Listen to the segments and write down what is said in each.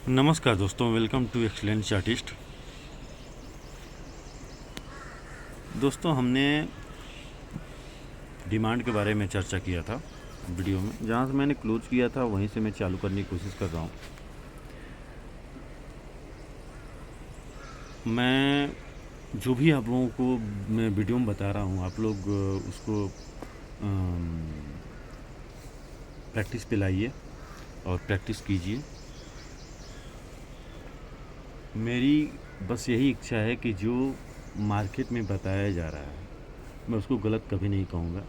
नमस्कार दोस्तों, welcome to excellent chartist. दोस्तों, हमने डिमांड के बारे में चर्चा किया था वीडियो में। जहाँ से मैंने क्लोज किया था वहीं से मैं चालू करने की कोशिश कर रहा हूँ। मैं जो भी आप लोगों को मैं वीडियो में बता रहा हूँ, आप लोग उसको प्रैक्टिस पे लाइए और प्रैक्टिस कीजिए। मेरी बस यही इच्छा है कि जो मार्केट में बताया जा रहा है मैं उसको गलत कभी नहीं कहूँगा,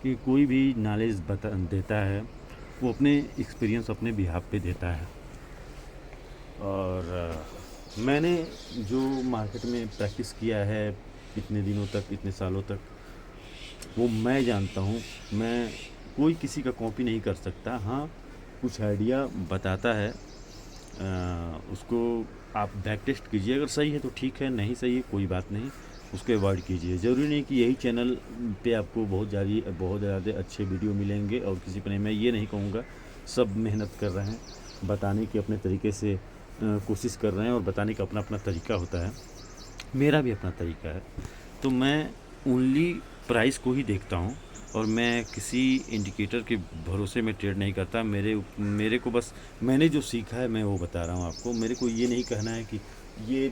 कि कोई भी नॉलेज बता देता है वो अपने एक्सपीरियंस अपने बिहाफ पे देता है। और मैंने जो मार्केट में प्रैक्टिस किया है इतने दिनों तक, इतने सालों तक, वो मैं जानता हूँ। मैं कोई किसी का कॉपी नहीं कर सकता। हाँ, कुछ आइडिया बताता है, उसको आप बैक टेस्ट कीजिए। अगर सही है तो ठीक है, नहीं सही है कोई बात नहीं, उसको अवॉइड कीजिए। ज़रूरी नहीं कि यही चैनल पे आपको बहुत ज़्यादा अच्छे वीडियो मिलेंगे और किसी पर नहीं। मैं ये नहीं कहूँगा, सब मेहनत कर रहे हैं, बताने की अपने तरीके से कोशिश कर रहे हैं, और बताने का अपना अपना तरीका होता है। मेरा भी अपना तरीका है। तो मैं ओनली प्राइस को ही देखता हूँ, और मैं किसी इंडिकेटर के भरोसे में ट्रेड नहीं करता। मेरे को बस मैंने जो सीखा है मैं वो बता रहा हूँ आपको। मेरे को ये नहीं कहना है कि ये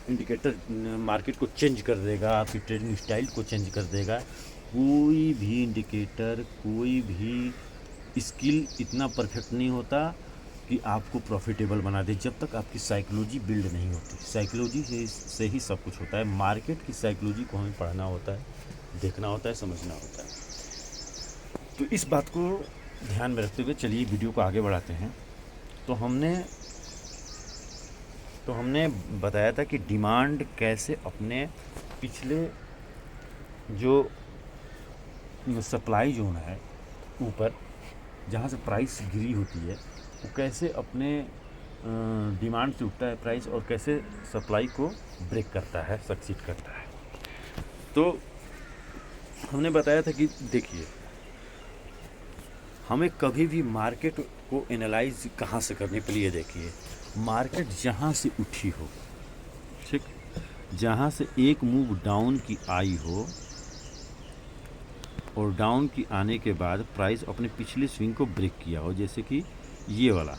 इंडिकेटर मार्केट को चेंज कर देगा, आपकी ट्रेडिंग स्टाइल को चेंज कर देगा। कोई भी इंडिकेटर, कोई भी स्किल इतना परफेक्ट नहीं होता कि आपको प्रॉफिटेबल बना दे, जब तक आपकी साइकोलॉजी बिल्ड नहीं होती। साइकोलॉजी से ही सब कुछ होता है। मार्केट की साइकोलॉजी को हमें पढ़ना होता है, देखना होता है, समझना होता है। तो इस बात को ध्यान में रखते हुए चलिए वीडियो को आगे बढ़ाते हैं। तो हमने बताया था कि डिमांड कैसे अपने पिछले जो सप्लाई जोन है ऊपर, जहाँ से प्राइस गिरी होती है, वो कैसे अपने डिमांड से उठता है प्राइस, और कैसे सप्लाई को ब्रेक करता है, सक्सीड करता है। तो हमने बताया था कि देखिए, हमें कभी भी मार्केट को एनालाइज कहाँ से करने के लिए, देखिए, मार्केट जहाँ से उठी हो, ठीक, जहाँ से एक मूव डाउन की आई हो, और डाउन की आने के बाद प्राइस अपने पिछले स्विंग को ब्रेक किया हो, जैसे कि ये वाला,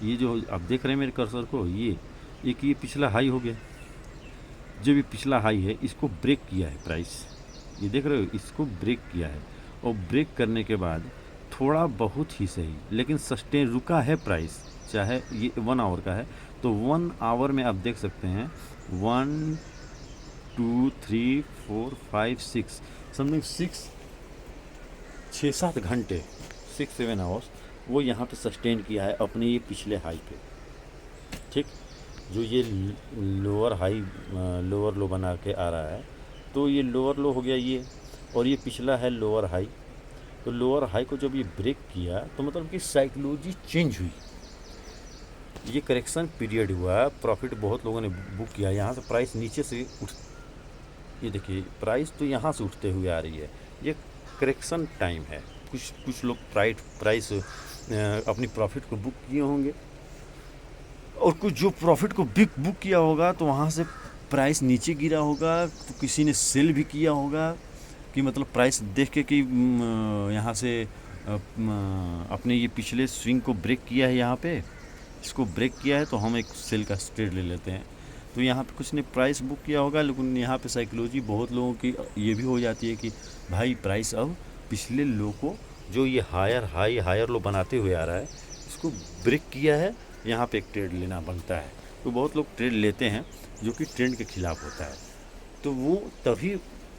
ये जो आप देख रहे हैं मेरे कर्सर को, ये पिछला हाई हो गया। जब ये पिछला हाई है, इसको ब्रेक किया है प्राइस, ये देख रहे हो, इसको ब्रेक किया है, और ब्रेक करने के बाद थोड़ा बहुत ही सही लेकिन सस्टेन रुका है प्राइस। चाहे ये 1 आवर का है, तो 1 आवर में आप देख सकते हैं 1 2 3 4 5 6 समथिंग 6-7 घंटे, 6-7 आवर्स वो यहाँ पे सस्टेन किया है अपने ये पिछले हाई पे। ठीक, जो ये लोअर हाई लोअर लो बना के आ रहा है, तो ये लोअर लो हो गया ये, और ये पिछला है लोअर हाई। तो लोअर हाई को जब ये ब्रेक किया तो मतलब कि साइकोलॉजी चेंज हुई, ये करेक्शन पीरियड हुआ, प्रॉफिट बहुत लोगों ने बुक किया। यहाँ से प्राइस नीचे से उठ, ये देखिए प्राइस तो यहाँ से उठते हुए आ रही है, ये करेक्शन टाइम है। कुछ लोग प्राइस अपनी प्रॉफिट को बुक किए होंगे, और कुछ जो प्रॉफिट को बुक किया होगा तो वहाँ से प्राइस नीचे गिरा होगा, तो किसी ने सेल भी किया होगा, कि मतलब प्राइस देख के कि यहाँ से अपने ये पिछले स्विंग को ब्रेक किया है, यहाँ पे इसको ब्रेक किया है, तो हम एक सेल का ट्रेड ले लेते हैं। तो यहाँ पे कुछ ने प्राइस बुक किया होगा, लेकिन यहाँ पे साइकोलॉजी बहुत लोगों की ये भी हो जाती है कि भाई प्राइस अब पिछले लो को, जो ये हायर लो बनाते हुए आ रहा है, इसको ब्रेक किया है, यहाँ पे एक ट्रेड लेना बनता है। तो बहुत लोग ट्रेड लेते हैं जो कि ट्रेंड के खिलाफ होता है। तो वो तभी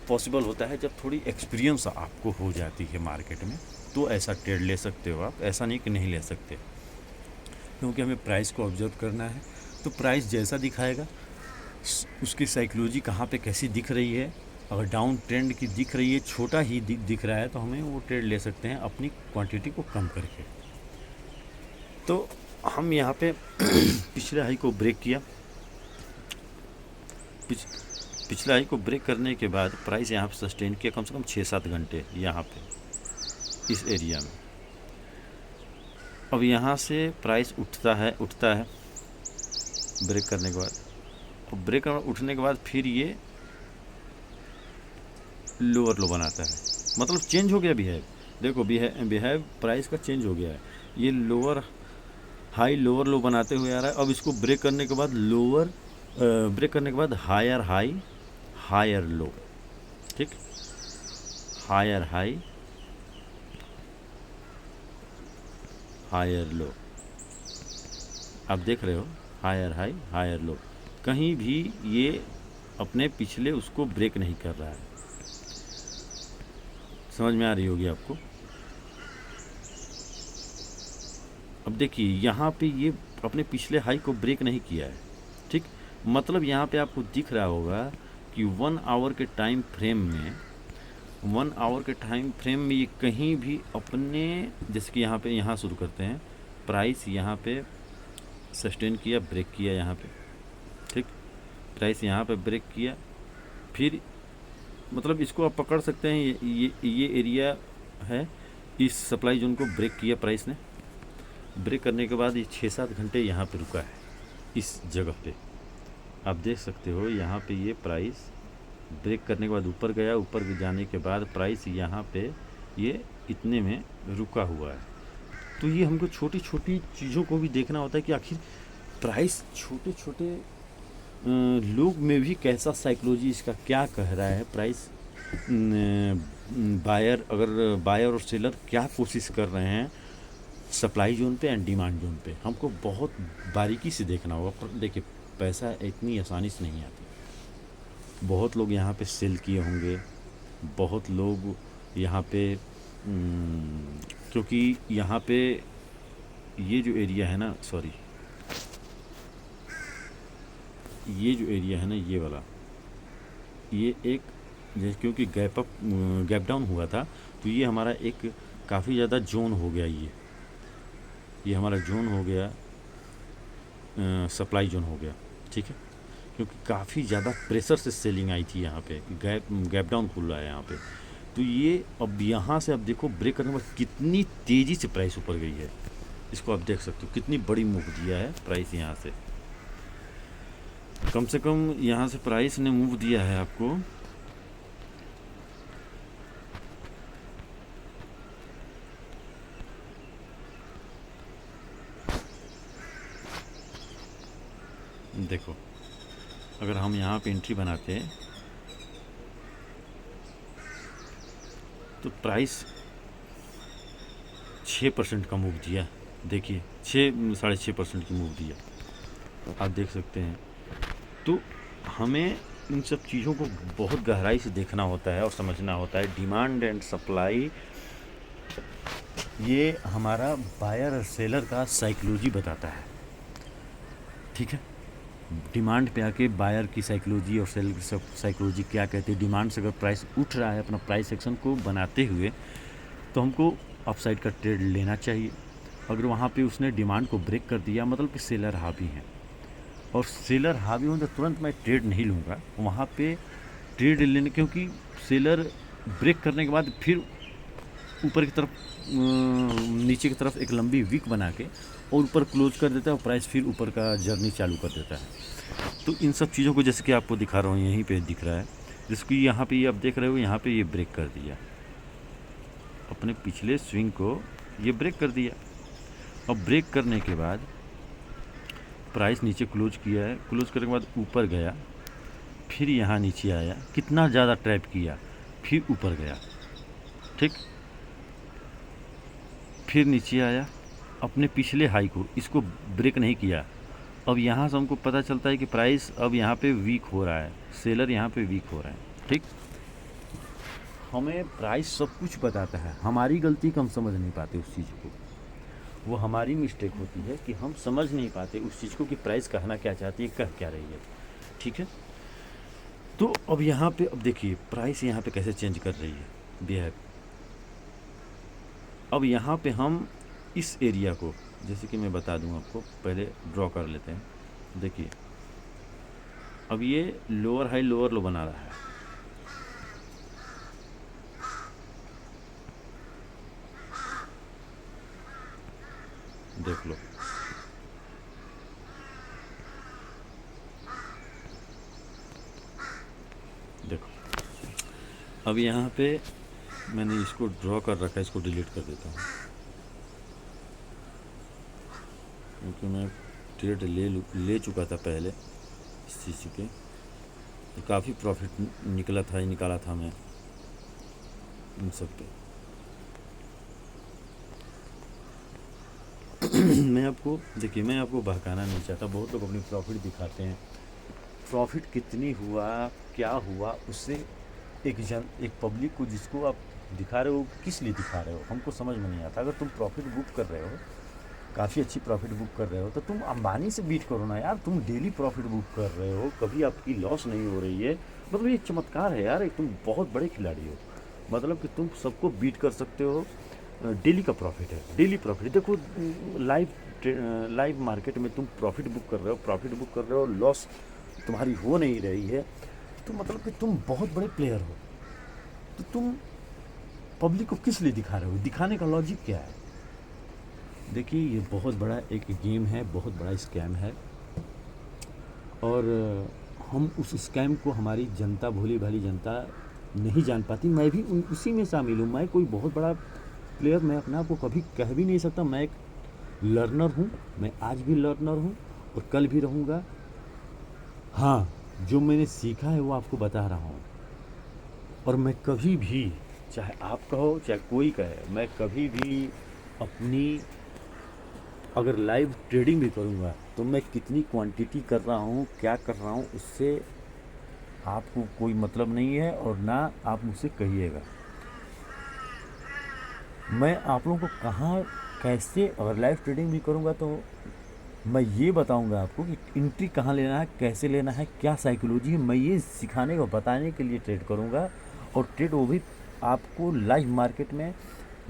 पॉसिबल होता है जब थोड़ी एक्सपीरियंस आपको हो जाती है मार्केट में, तो ऐसा ट्रेड ले सकते हो आप, ऐसा नहीं कि नहीं ले सकते। क्योंकि हमें प्राइस को ऑब्जर्व करना है, तो प्राइस जैसा दिखाएगा, उसकी साइकोलॉजी कहाँ पे कैसी दिख रही है, अगर डाउन ट्रेंड की दिख रही है, छोटा ही दिख रहा है, तो हमें वो ट्रेड ले सकते हैं अपनी क्वांटिटी को कम करके। तो हम यहाँ पे पिछले हाई को ब्रेक किया, पिछले हाई को ब्रेक करने के बाद प्राइस यहाँ पे सस्टेन किया कम से कम 6-7 घंटे यहाँ पे इस एरिया में। अब यहाँ से प्राइस उठता है, ब्रेक करने के बाद, और ब्रेक उठने के बाद फिर ये लोअर लो बनाता है, मतलब चेंज हो गया बिहेव। देखो बिहेव प्राइस का चेंज हो गया है, ये लोअर हाई लोअर लो बनाते हुए आ रहा है। अब इसको ब्रेक करने के बाद ब्रेक करने के बाद हायर हाई हायर लो, ठीक, हायर हाई हायर लो, आप देख रहे हो, हायर हाई हायर लो, कहीं भी ये अपने पिछले उसको ब्रेक नहीं कर रहा है। समझ में आ रही होगी आपको। अब देखिए यहाँ पे ये अपने पिछले हाई को ब्रेक नहीं किया है, ठीक, मतलब यहाँ पे आपको दिख रहा होगा कि 1 आवर के टाइम फ्रेम में 1 आवर के टाइम फ्रेम में ये कहीं भी अपने, जैसे कि यहाँ पे, यहाँ शुरू करते हैं, प्राइस यहाँ पे सस्टेन किया, ब्रेक किया यहाँ पे, ठीक, प्राइस यहाँ पे ब्रेक किया, फिर मतलब इसको आप पकड़ सकते हैं, ये एरिया है, इस सप्लाई जोन को ब्रेक किया प्राइस ने, ब्रेक करने के बाद ये 6-7 घंटे यहाँ पे रुका है इस जगह पे, आप देख सकते हो। यहाँ पे ये प्राइस ब्रेक करने के बाद ऊपर गया, ऊपर जाने के बाद प्राइस यहाँ पे ये इतने में रुका हुआ है। तो ये हमको छोटी छोटी चीज़ों को भी देखना होता है कि आखिर प्राइस छोटे छोटे लोग में भी कैसा साइकोलॉजी इसका क्या कह रहा है, प्राइस बायर और सेलर क्या कोशिश कर रहे हैं सप्लाई जोन पे एंड डिमांड जोन पे, हमको बहुत बारीकी से देखना होगा। पर देखिए पैसा इतनी आसानी से नहीं आती, बहुत लोग यहाँ पे सेल किए होंगे, बहुत लोग यहाँ पे क्योंकि यहाँ पे ये जो एरिया है ना, सॉरी, ये जो एरिया है ना, ये वाला, ये एक जैसे क्योंकि गैप डाउन हुआ था, तो ये हमारा एक काफ़ी ज़्यादा जोन हो गया, ये हमारा जोन हो गया, सप्लाई जोन हो गया, ठीक है, क्योंकि काफ़ी ज़्यादा प्रेशर से सेलिंग आई थी यहाँ पे, गैप डाउन खुल रहा है यहाँ पे। तो ये अब यहाँ से अब देखो ब्रेक करने के बाद कितनी तेज़ी से प्राइस ऊपर गई है, इसको आप देख सकते हो कितनी बड़ी मूव दिया है प्राइस यहाँ से, कम से कम यहाँ से प्राइस ने मूव दिया है आपको देखो, अगर हम यहाँ पे एंट्री बनाते हैं तो प्राइस 6% का मूव दिया, देखिए 6-6.5% की मूव दिया, आप देख सकते हैं। तो हमें इन सब चीज़ों को बहुत गहराई से देखना होता है और समझना होता है। डिमांड एंड सप्लाई ये हमारा बायर और सेलर का साइकोलॉजी बताता है, ठीक है। डिमांड पे आके बायर की साइकोलॉजी और सेलर की साइकोलॉजी क्या कहते हैं। डिमांड से अगर प्राइस उठ रहा है अपना प्राइस एक्शन को बनाते हुए, तो हमको अपसाइड का ट्रेड लेना चाहिए। अगर वहाँ पे उसने डिमांड को ब्रेक कर दिया, मतलब कि सेलर हावी हैं, और सेलर हावी हों तो तुरंत मैं ट्रेड नहीं लूँगा वहाँ पे ट्रेड लेने, क्योंकि सेलर ब्रेक करने के बाद फिर ऊपर की तरफ नीचे की तरफ एक लंबी वीक बना के और ऊपर क्लोज कर देता है और प्राइस फिर ऊपर का जर्नी चालू कर देता है। तो इन सब चीज़ों को जैसे कि आपको दिखा रहा हूँ, यहीं पे दिख रहा है, जिसको यहाँ पे ये आप देख रहे हो, यहाँ पे ये ब्रेक कर दिया, अपने पिछले स्विंग को ये ब्रेक कर दिया। अब ब्रेक करने के बाद प्राइस नीचे क्लोज किया है, क्लोज करने के बाद ऊपर गया, फिर यहाँ नीचे आया, कितना ज़्यादा ट्रैप किया, फिर ऊपर गया, ठीक, फिर नीचे आया, अपने पिछले हाई को इसको ब्रेक नहीं किया। अब यहाँ से हमको पता चलता है कि प्राइस अब यहाँ पे वीक हो रहा है, सेलर यहाँ पे वीक हो रहा है, ठीक। हमें प्राइस सब कुछ बताता है, हमारी गलती कि हम समझ नहीं पाते उस चीज़ को, वो हमारी मिस्टेक होती है कि हम समझ नहीं पाते उस चीज़ को कि प्राइस कहना क्या चाहती है, कह क्या रही है, ठीक है। तो अब यहाँ पे अब देखिए प्राइस यहाँ पे कैसे चेंज कर रही है बिहेव। अब यहाँ पे हम इस एरिया को, जैसे कि मैं बता दूँ आपको, पहले ड्रॉ कर लेते हैं। देखिए अब ये लोअर हाई लोअर लो बना रहा है, देख लो, अब यहाँ पे मैंने इसको ड्रॉ कर रखा है, इसको डिलीट कर देता हूँ क्योंकि मैं ट्रेड ले चुका था पहले इस चीज़ पे, तो काफ़ी प्रॉफिट निकाला था मैं इन सब पे। मैं आपको बहकाना नहीं चाहता। बहुत लोग अपनी प्रॉफिट दिखाते हैं, प्रॉफिट कितनी हुआ क्या हुआ उससे एक पब्लिक को जिसको आप दिखा रहे हो किस लिए दिखा रहे हो हमको समझ में नहीं आता। अगर तुम प्रॉफिट बुक कर रहे हो, काफ़ी अच्छी प्रॉफिट बुक कर रहे हो, तो तुम अंबानी से बीट करो ना यार। तुम डेली प्रॉफिट बुक कर रहे हो, कभी आपकी लॉस नहीं हो रही है, मतलब ये चमत्कार है यार। तुम बहुत बड़े खिलाड़ी हो, मतलब कि तुम सबको बीट कर सकते हो। डेली का प्रॉफिट है, डेली प्रॉफिट। देखो लाइव मार्केट में तुम प्रॉफिट बुक कर रहे हो, लॉस तुम्हारी हो नहीं रही है, तो मतलब कि तुम बहुत बड़े प्लेयर हो। तो तुम पब्लिक को किस लिए दिखा रहे हो? दिखाने का लॉजिक क्या है? देखिए, ये बहुत बड़ा एक गेम है, बहुत बड़ा स्कैम है, और हम उस स्कैम को हमारी जनता, भोली भाली जनता नहीं जान पाती। मैं भी उसी में शामिल हूँ। मैं कोई बहुत बड़ा प्लेयर मैं अपने आप को कभी कह भी नहीं सकता। मैं एक लर्नर हूँ, मैं आज भी लर्नर हूँ और कल भी रहूँगा। हाँ, जो मैंने सीखा है वो आपको बता रहा हूँ, और मैं कभी भी, चाहे आप कहो चाहे कोई कहे, मैं कभी भी अपनी, अगर लाइव ट्रेडिंग भी करूँगा तो मैं कितनी क्वांटिटी कर रहा हूँ, क्या कर रहा हूँ, उससे आपको कोई मतलब नहीं है और ना आप मुझसे कहिएगा। मैं आप लोगों को कहाँ कैसे, अगर लाइव ट्रेडिंग भी करूँगा तो मैं ये बताऊँगा आपको कि एंट्री कहाँ लेना है, कैसे लेना है, क्या साइकोलॉजी है। मैं ये सिखाने को, बताने के लिए ट्रेड करूँगा, और ट्रेड वो भी आपको लाइव मार्केट में।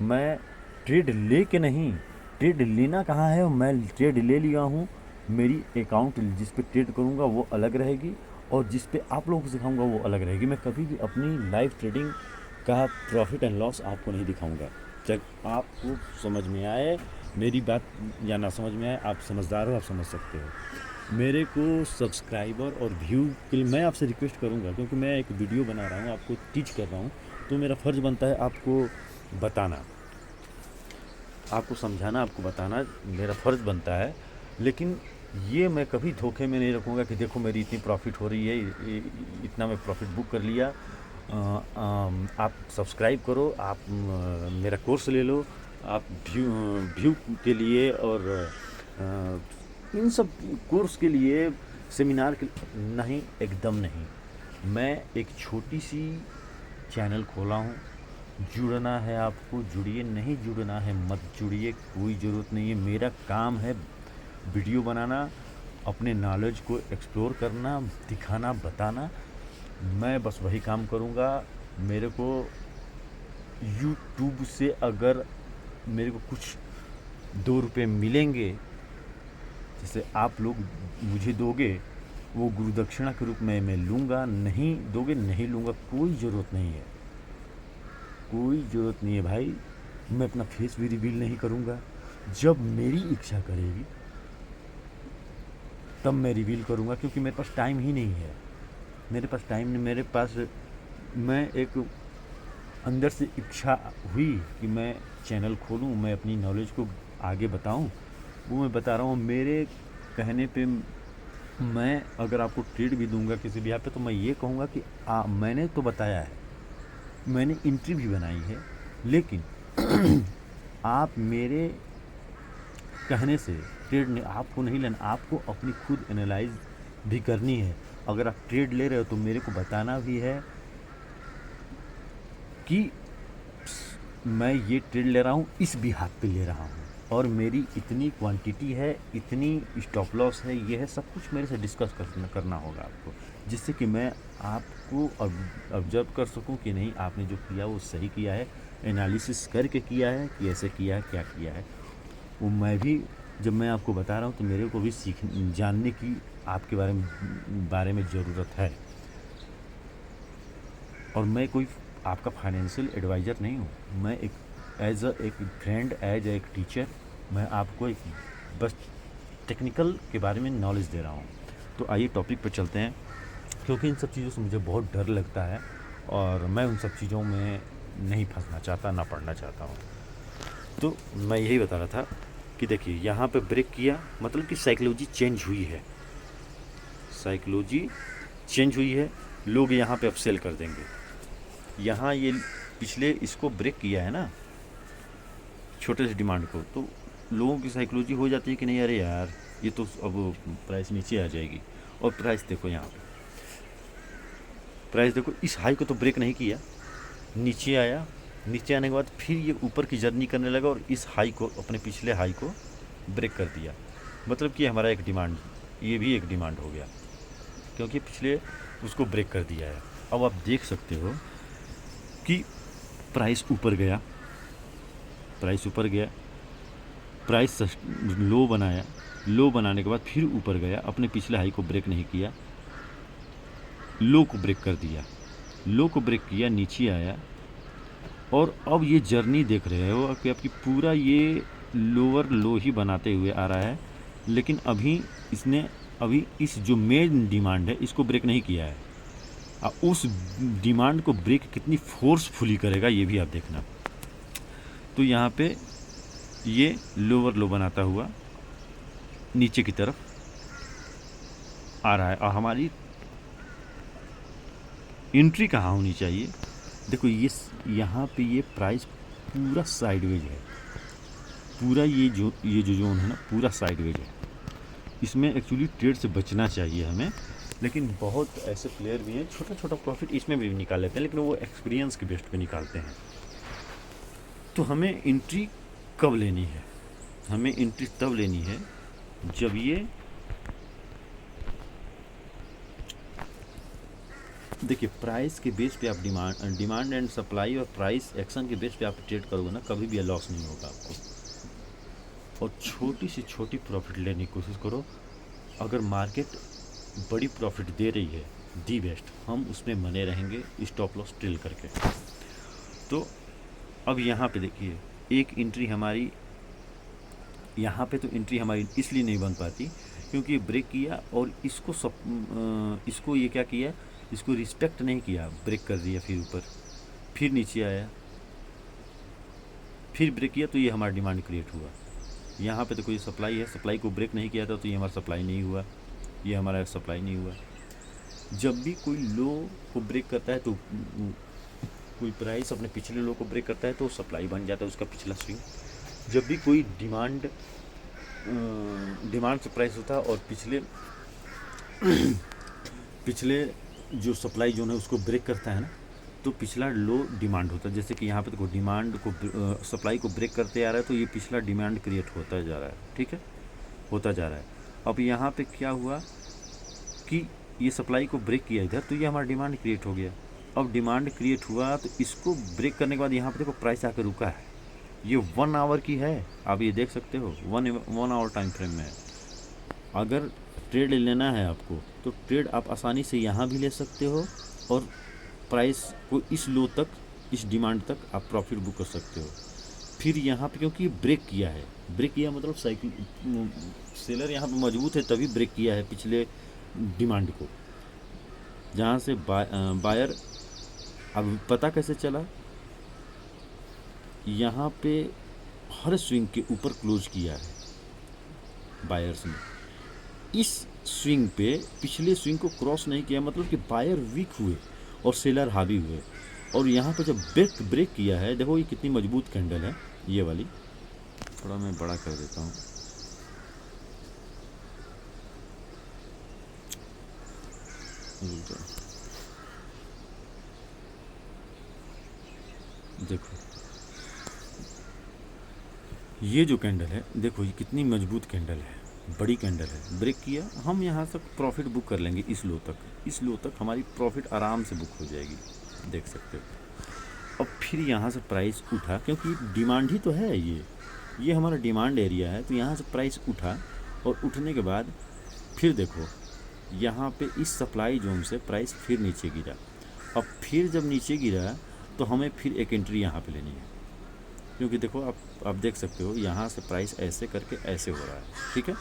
मैं ट्रेड ले के नहीं, ट्रेड लेना कहाँ है, मैं ट्रेड ले लिया हूँ। मेरी अकाउंट जिस पे ट्रेड करूँगा वो अलग रहेगी, और जिस पे आप लोगों को सिखाऊंगा वो अलग रहेगी। मैं कभी भी अपनी लाइव ट्रेडिंग का प्रॉफिट एंड लॉस आपको नहीं दिखाऊंगा। जब आपको समझ में आए मेरी बात, या ना समझ में आए, आप समझदार हो, आप समझ सकते हो। मेरे को सब्सक्राइबर और व्यू के लिए मैं आपसे रिक्वेस्ट करूंगा, क्योंकि मैं एक वीडियो बना रहा हूँ, आपको टीच कर रहा हूँ, तो मेरा फ़र्ज़ बनता है आपको बताना, आपको समझाना, आपको बताना मेरा फ़र्ज़ बनता है। लेकिन ये मैं कभी धोखे में नहीं रखूँगा कि देखो मेरी इतनी प्रॉफिट हो रही है, इतना मैं प्रॉफिट बुक कर लिया। आप सब्सक्राइब करो, आप मेरा कोर्स ले लो, आप व्यू के लिए और इन सब कोर्स के लिए, सेमिनार के नहीं, एकदम नहीं। मैं एक छोटी सी चैनल खोला हूँ। जुड़ना है आपको जुड़िए, नहीं जुड़ना है मत जुड़िए, कोई ज़रूरत नहीं है। मेरा काम है वीडियो बनाना, अपने नॉलेज को एक्सप्लोर करना, दिखाना, बताना। मैं बस वही काम करूँगा। मेरे को यूट्यूब से अगर मेरे को कुछ 2 रुपये मिलेंगे, जैसे आप लोग मुझे दोगे, वो गुरु दक्षिणा के रूप में मैं लूँगा। नहीं दोगे, नहीं लूँगा, कोई ज़रूरत नहीं है, कोई ज़रूरत नहीं है भाई। मैं अपना फेस भी रिवील नहीं करूँगा। जब मेरी इच्छा करेगी तब मैं रिवील करूँगा, क्योंकि मेरे पास टाइम ही नहीं है। मेरे पास टाइम नहीं, मेरे पास, मैं एक अंदर से इच्छा हुई कि मैं चैनल खोलूँ, मैं अपनी नॉलेज को आगे बताऊँ, वो मैं बता रहा हूँ। मेरे कहने पे मैं अगर आपको ट्रेड भी दूंगा किसी भी यहाँ पे, तो मैं ये कहूँगा कि मैंने तो बताया है, मैंने एंट्री भी बनाई है, लेकिन आप मेरे कहने से ट्रेड ने आपको नहीं लेना, आपको अपनी खुद एनालाइज भी करनी है। अगर आप ट्रेड ले रहे हो तो मेरे को बताना भी है कि मैं ये ट्रेड ले रहा हूँ, इस बिहाफ पे ले रहा हूँ, और मेरी इतनी क्वांटिटी है, इतनी स्टॉप लॉस है, ये है, सब कुछ मेरे से डिस्कस करना होगा आपको, जिससे कि मैं आपको ऑब्जर्व कर सकूं कि नहीं आपने जो किया वो सही किया है, एनालिसिस करके किया है कि ऐसे किया है, क्या किया है। वो मैं भी, जब मैं आपको बता रहा हूँ तो मेरे को भी जानने की आपके बारे में ज़रूरत है। और मैं कोई आपका फाइनेंशियल एडवाइज़र नहीं हूँ। मैं एक एक फ्रेंड, एक टीचर, मैं आपको एक बस टेक्निकल के बारे में नॉलेज दे रहा हूँ। तो आइए टॉपिक पर चलते हैं, क्योंकि इन सब चीज़ों से मुझे बहुत डर लगता है, और मैं उन सब चीज़ों में नहीं फंसना चाहता, ना पढ़ना चाहता हूँ। तो मैं यही बता रहा था कि देखिए यहाँ पे ब्रेक किया मतलब कि साइकोलॉजी चेंज हुई है, साइकोलॉजी चेंज हुई है। लोग यहाँ पे अब सेल कर देंगे। यहाँ ये पिछले इसको ब्रेक किया है ना, छोटे से डिमांड को, तो लोगों की साइकोलॉजी हो जाती है कि नहीं अरे यार ये तो अब प्राइस नीचे आ जाएगी। और प्राइस देखो यहाँ पे, प्राइस देखो इस हाई को तो ब्रेक नहीं किया, नीचे आया, नीचे आने के बाद फिर ये ऊपर की जर्नी करने लगा और इस हाई को, अपने पिछले हाई को ब्रेक कर दिया। मतलब कि हमारा एक डिमांड, ये भी एक डिमांड हो गया क्योंकि पिछले उसको ब्रेक कर दिया है। अब आप देख सकते हो कि प्राइस ऊपर गया, प्राइस ऊपर गया, प्राइस लो बनाया, लो बनाने के बाद फिर ऊपर गया, अपने पिछले हाई को ब्रेक नहीं किया, लो को ब्रेक कर दिया, लो को ब्रेक किया, नीचे आया और अब ये जर्नी देख रहे हो कि आपकी पूरा ये लोअर लो ही बनाते हुए आ रहा है। लेकिन अभी इसने अभी इस जो मेन डिमांड है इसको ब्रेक नहीं किया है। उस डिमांड को ब्रेक कितनी फोर्सफुली करेगा ये भी आप देखना। तो यहाँ पे ये लोअर लो बनाता हुआ नीचे की तरफ आ रहा है और हमारी एंट्री कहाँ होनी चाहिए। देखो ये यहाँ पे ये प्राइस पूरा साइडवेज है, पूरा ये जो जोन है ना पूरा साइडवेज है। इसमें एक्चुअली ट्रेड से बचना चाहिए हमें, लेकिन बहुत ऐसे प्लेयर भी हैं छोटा छोटा प्रॉफिट इसमें भी निकाल लेते हैं, लेकिन वो एक्सपीरियंस के बेस्ट पे निकालते हैं। तो हमें एंट्री कब लेनी है? हमें एंट्री तब लेनी है जब ये देखिए प्राइस के बेस पे आप डिमांड एंड सप्लाई और प्राइस एक्शन के बेस पे आप ट्रेड करोगे ना, कभी भी लॉस नहीं होगा आपको। और छोटी से छोटी प्रॉफिट लेने की कोशिश करो। अगर मार्केट बड़ी प्रॉफिट दे रही है दी बेस्ट, हम उसमें बने रहेंगे स्टॉप लॉस ट्रिल करके। तो अब यहाँ पे देखिए एक एंट्री हमारी, यहाँ पे तो एंट्री हमारी इसलिए नहीं बन पाती क्योंकि ब्रेक किया और इसको ये क्या किया, इसको रिस्पेक्ट नहीं किया, ब्रेक कर दिया, फिर ऊपर, फिर नीचे आया, फिर ब्रेक किया, तो ये हमारा डिमांड क्रिएट हुआ। यहाँ पे तो कोई सप्लाई है, सप्लाई को ब्रेक नहीं किया था तो ये हमारा सप्लाई नहीं हुआ, ये हमारा सप्लाई नहीं हुआ। जब भी कोई लो को ब्रेक करता है तो कोई प्राइस अपने पिछले लो को ब्रेक करता है तो सप्लाई बन जाता है उसका पिछला स्विंग। जब भी कोई डिमांड से प्राइस होता है और पिछले जो सप्लाई जोन है उसको ब्रेक करता है ना, तो पिछला लो डिमांड होता है। जैसे कि यहाँ पे देखो डिमांड को सप्लाई को ब्रेक करते आ रहा है तो ये पिछला डिमांड क्रिएट होता जा रहा है, ठीक है, होता जा रहा है। अब यहाँ पे क्या हुआ कि ये सप्लाई को ब्रेक किया इधर, तो ये हमारा डिमांड क्रिएट हो गया। अब डिमांड क्रिएट हुआ तो इसको ब्रेक करने के बाद यहाँ पे देखो प्राइस आकर रुका है। ये 1 आवर की है, आप ये देख सकते हो 1 आवर टाइम फ्रेम में है। अगर ट्रेड लेना है आपको तो ट्रेड आप आसानी से यहाँ भी ले सकते हो और प्राइस को इस लो तक, इस डिमांड तक आप प्रॉफिट बुक कर सकते हो। फिर यहाँ पे क्योंकि ब्रेक किया है, ब्रेक किया मतलब सेलर यहाँ पे मजबूत है तभी ब्रेक किया है पिछले डिमांड को, जहाँ से बायर। अब पता कैसे चला, यहाँ पे हर स्विंग के ऊपर क्लोज किया है बायर्स ने। इस स्विंग पे पिछले स्विंग को क्रॉस नहीं किया, मतलब कि बायर वीक हुए और सेलर हावी हुए। और यहाँ पे जब ब्रेक किया है, देखो ये कितनी मजबूत कैंडल है ये वाली, थोड़ा मैं बड़ा कर देता हूँ। देखो ये जो कैंडल है, देखो ये कितनी मजबूत कैंडल है, बड़ी कैंडल है। ब्रेक किया, हम यहाँ से प्रॉफिट बुक कर लेंगे इस लो तक, इस लो तक हमारी प्रॉफिट आराम से बुक हो जाएगी, देख सकते हो। अब फिर यहाँ से प्राइस उठा, क्योंकि डिमांड ही तो है, ये हमारा डिमांड एरिया है, तो यहाँ से प्राइस उठा और उठने के बाद फिर देखो यहाँ पे इस सप्लाई जोन से प्राइस फिर नीचे गिरा। अब फिर जब नीचे गिरा तो हमें फिर एक एंट्री यहाँ पे लेनी है, क्योंकि देखो आप देख सकते हो यहाँ से प्राइस ऐसे करके ऐसे हो रहा है, ठीक है।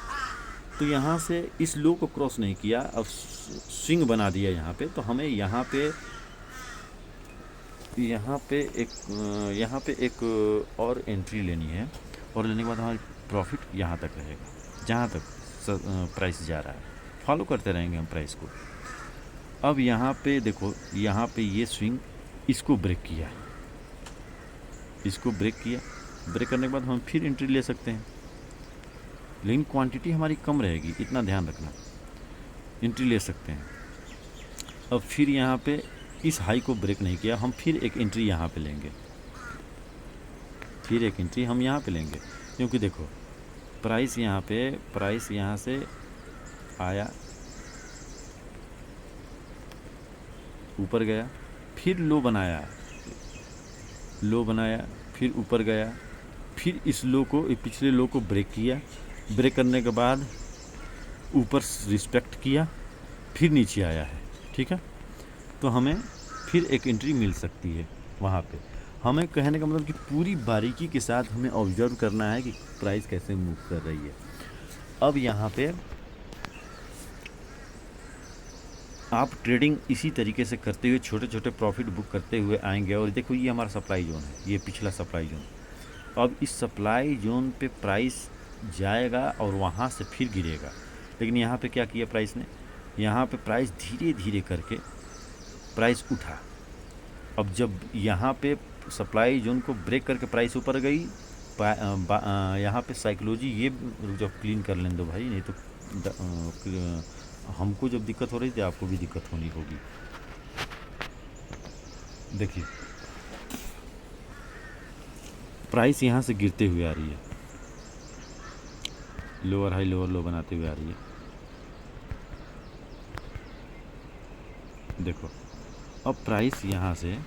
तो यहाँ से इस लो को क्रॉस नहीं किया, अब स्विंग बना दिया यहाँ पे, तो हमें यहाँ पे यहाँ पे एक और एंट्री लेनी है, और लेने के बाद हमारी प्रॉफिट यहाँ तक रहेगा जहाँ तक प्राइस जा रहा है। फॉलो करते रहेंगे हम प्राइस को। अब यहाँ पे देखो, यहाँ पे ये स्विंग इसको ब्रेक किया, इसको ब्रेक किया। ब्रेक करने के बाद हम फिर एंट्री ले सकते हैं, लेकिन क्वांटिटी हमारी कम रहेगी, इतना ध्यान रखना। एंट्री ले सकते हैं। अब फिर यहाँ पे इस हाई को ब्रेक नहीं किया, हम फिर एक एंट्री यहाँ पे लेंगे, फिर एक एंट्री हम यहाँ पे लेंगे, क्योंकि देखो प्राइस यहाँ से आया, ऊपर गया, फिर लो बनाया, फिर ऊपर गया, फिर इस लो को, पिछले लो को ब्रेक किया। ब्रेक करने के बाद ऊपर रिस्पेक्ट किया, फिर नीचे आया है। ठीक है, तो हमें फिर एक एंट्री मिल सकती है वहाँ पे। हमें कहने का मतलब कि पूरी बारीकी के साथ हमें ऑब्जर्व करना है कि प्राइस कैसे मूव कर रही है। अब यहाँ पे आप ट्रेडिंग इसी तरीके से करते हुए छोटे छोटे प्रॉफिट बुक करते हुए आएंगे। और देखो ये हमारा सप्लाई जोन है, ये पिछला सप्लाई जोन। अब इस सप्लाई जोन पे प्राइस जाएगा और वहाँ से फिर गिरेगा। लेकिन यहाँ पे क्या किया प्राइस ने, यहाँ पे प्राइस धीरे धीरे करके प्राइस उठा। अब जब यहाँ पे सप्लाई जोन को ब्रेक करके प्राइस ऊपर गई, यहाँ पे साइकोलॉजी ये जब क्लीन कर लें दो भाई, नहीं तो हमको जब दिक्कत हो रही थी आपको भी दिक्कत होनी होगी। देखिए प्राइस यहाँ से गिरते हुए आ रही है, लोअर हाई लोअर लो बनाते हुए आ रही है। देखो अब प्राइस यहाँ से,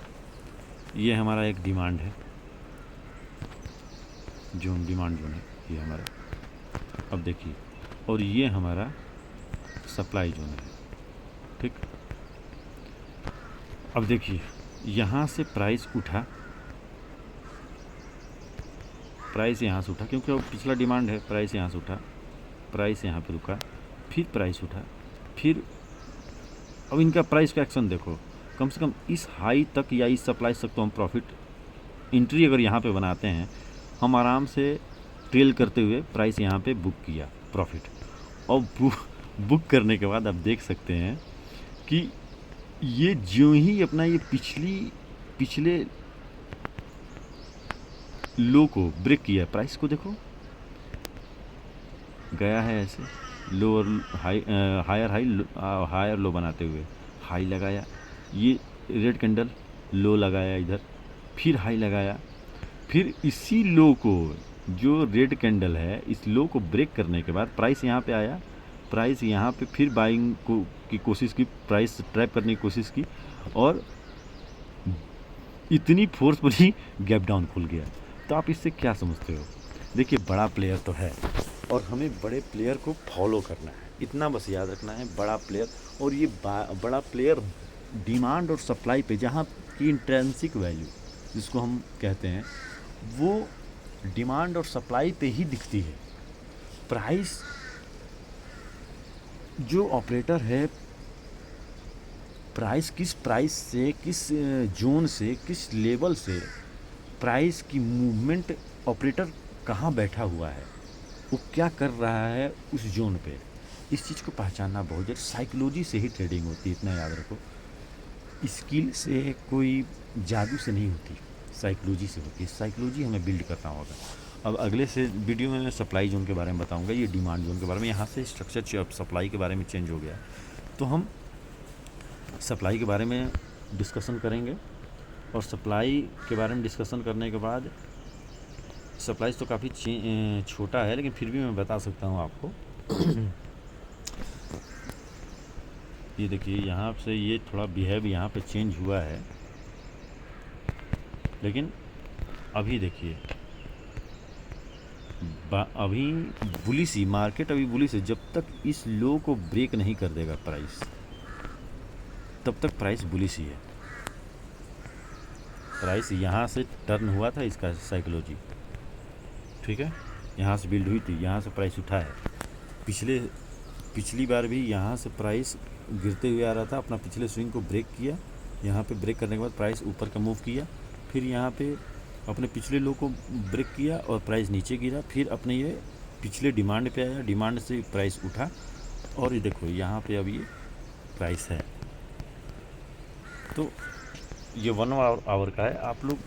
ये हमारा एक डिमांड है जोन, डिमांड जोन है ये हमारा। अब देखिए, और ये हमारा सप्लाई जोन है। ठीक, अब देखिए यहाँ से प्राइस उठा, प्राइस यहाँ से उठा क्योंकि अब पिछला डिमांड है। प्राइस यहाँ से उठा, प्राइस यहाँ पे रुका, फिर प्राइस उठा, फिर अब इनका प्राइस का एक्शन देखो, कम से कम इस हाई तक या इस सप्लाई तक तो हम प्रॉफिट एंट्री अगर यहाँ पे बनाते हैं, हम आराम से ट्रेल करते हुए प्राइस यहाँ पे बुक किया प्रॉफिट। और बुक करने के बाद आप देख सकते हैं कि ये जो ही अपना ये पिछले लो को ब्रेक किया, प्राइस को देखो गया है ऐसे लोअर हाई, हायर लो बनाते हुए हाई लगाया, ये रेड कैंडल लो लगाया इधर, फिर हाई लगाया, फिर इसी लो को जो रेड कैंडल है इस लो को ब्रेक करने के बाद प्राइस यहाँ पे आया, प्राइस यहाँ पे फिर बाइंग की कोशिश की, प्राइस ट्रैप करने की कोशिश की, और इतनी फोर्सफुली गैप डाउन खुल गया। तो आप इससे क्या समझते हो? देखिए बड़ा प्लेयर तो है और हमें बड़े प्लेयर को फॉलो करना है, इतना बस याद रखना है, बड़ा प्लेयर। और ये बड़ा प्लेयर डिमांड और सप्लाई पे, जहाँ की इंट्रिंसिक वैल्यू जिसको हम कहते हैं, वो डिमांड और सप्लाई पे ही दिखती है। प्राइस जो ऑपरेटर है, किस प्राइस से, किस जोन से, किस लेवल से प्राइस की मूवमेंट, ऑपरेटर कहाँ बैठा हुआ है, वो क्या कर रहा है उस जोन पे, इस चीज़ को पहचानना बहुत जरूरी। साइकोलॉजी से ही ट्रेडिंग होती है, इतना याद रखो। स्किल से, कोई जादू से नहीं होती, साइकोलॉजी से होती है। साइकोलॉजी हमें बिल्ड करना होगा। अब अगले से वीडियो में मैं सप्लाई जोन के बारे में बताऊंगा, ये डिमांड जोन के बारे में। यहाँ से स्ट्रक्चर सप्लाई के बारे में चेंज हो गया, तो हम सप्लाई के बारे में डिस्कशन करेंगे। और सप्लाई के बारे में डिस्कशन करने के बाद, सप्लाई तो काफ़ी छोटा है लेकिन फिर भी मैं बता सकता हूँ आपको। ये देखिए यहाँ से ये थोड़ा बिहेव यहाँ पे चेंज हुआ है, लेकिन अभी देखिए अभी बुलिश ही मार्केट, अभी बुलिश है। जब तक इस लो को ब्रेक नहीं कर देगा प्राइस, तब तक प्राइस बुलिश ही है। प्राइस यहाँ से टर्न हुआ था, इसका साइकोलॉजी ठीक है, यहाँ से बिल्ड हुई थी, यहाँ से प्राइस उठा है। पिछली बार भी यहाँ से प्राइस गिरते हुए आ रहा था, अपना पिछले स्विंग को ब्रेक किया, यहाँ पे ब्रेक करने के बाद प्राइस ऊपर का मूव किया, फिर यहाँ पे अपने पिछले लो को ब्रेक किया और प्राइस नीचे गिरा, फिर अपने ये पिछले डिमांड पे आया, डिमांड से प्राइस उठा और ये देखो यहाँ पे अब ये प्राइस है। तो ये 1 आवर का है। आप लोग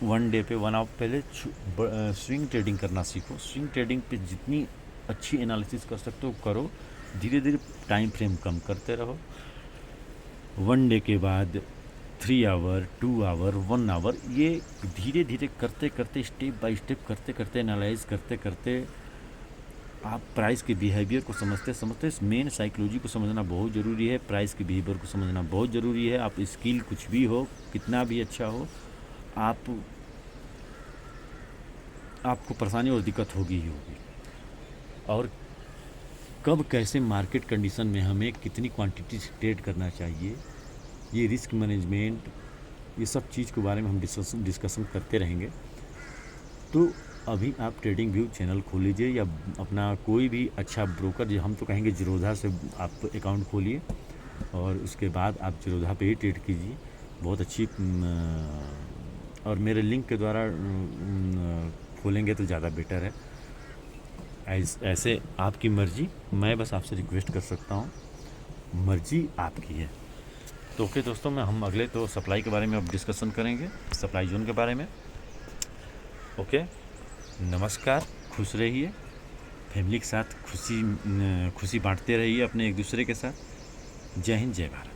1 डे पे 1 आवर पहले स्विंग ट्रेडिंग करना सीखो। स्विंग ट्रेडिंग पे जितनी अच्छी एनालिसिस कर सकते हो करो, धीरे धीरे टाइम फ्रेम कम करते रहो। 1 डे के बाद 3 आवर, 2 आवर, 1 आवर, ये धीरे धीरे करते करते स्टेप बाय स्टेप करते करते एनालाइज करते करते आप प्राइस के बिहेवियर को समझते समझते मेन साइकोलॉजी को समझना बहुत ज़रूरी है। प्राइस के बिहेवियर को समझना बहुत ज़रूरी है। आप स्किल कुछ भी हो, कितना भी अच्छा हो, आपको परेशानी और दिक्कत होगी ही होगी। और कब कैसे मार्केट कंडीशन में हमें कितनी क्वांटिटी से ट्रेड करना चाहिए, ये रिस्क मैनेजमेंट, ये सब चीज़ के बारे में हम डिस्कशन करते रहेंगे। तो अभी आप ट्रेडिंग व्यू चैनल खोल लीजिए या अपना कोई भी अच्छा ब्रोकर, जो हम तो कहेंगे जीरोधा से आप अकाउंट खोलिए और उसके बाद आप जीरोधा पे ही ट्रेड कीजिए। बहुत अच्छी और मेरे लिंक के द्वारा खोलेंगे तो ज़्यादा बेटर है। ऐसे आपकी मर्ज़ी, मैं बस आपसे रिक्वेस्ट कर सकता हूँ, मर्ज़ी आपकी है। तो ओके दोस्तों, हम अगले तो सप्लाई के बारे में अब डिस्कशन करेंगे, सप्लाई जोन के बारे में। ओके, नमस्कार, खुश रहिए, फैमिली के साथ खुशी बांटते रहिए अपने एक दूसरे के साथ। जय हिंद, जय भारत।